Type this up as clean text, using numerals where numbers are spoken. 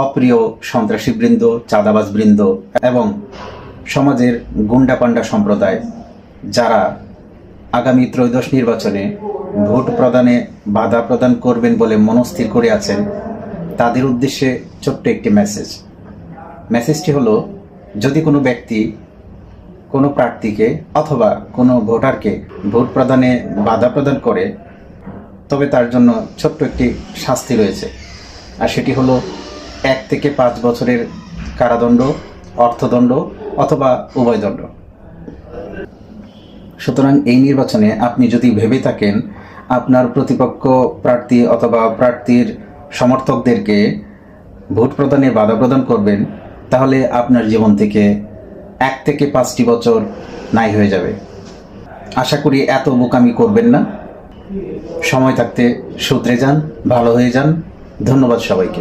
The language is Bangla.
অপ্রিয় সন্ত্রাসীবৃন্দ, চাঁদাবাজবৃন্দ এবং সমাজের গুন্ডাপান্ডা সম্প্রদায় যারা আগামী ত্রয়োদশ নির্বাচনে ভোট প্রদানে বাধা প্রদান করবেন বলে মনস্থির করে আছেন, তাদের উদ্দেশ্যে ছোট্ট একটি মেসেজটি হলো, যদি কোনো ব্যক্তি কোনো প্রার্থীকে অথবা কোনো ভোটারকে ভোট প্রদানে বাধা প্রদান করে, তবে তার জন্য ছোট্ট একটি শাস্তি রয়েছে, আর সেটি হলো 1 থেকে 5 বছরের কারাদণ্ড, অর্থদণ্ড অথবা উভয়দণ্ড। সুতরাং এই নির্বাচনে আপনি যদি ভেবে থাকেন আপনার প্রতিপক্ষ প্রার্থী অথবা প্রার্থীর সমর্থকদেরকে ভোট প্রদানে বাধা প্রদান করবেন, তাহলে আপনার জীবন থেকে 1 থেকে 5টি বছর নাই হয়ে যাবে। আশা করি এত বোকামি করবেন না। সময় থাকতে শুধরে যান, ভালো হয়ে যান। ধন্যবাদ সবাইকে।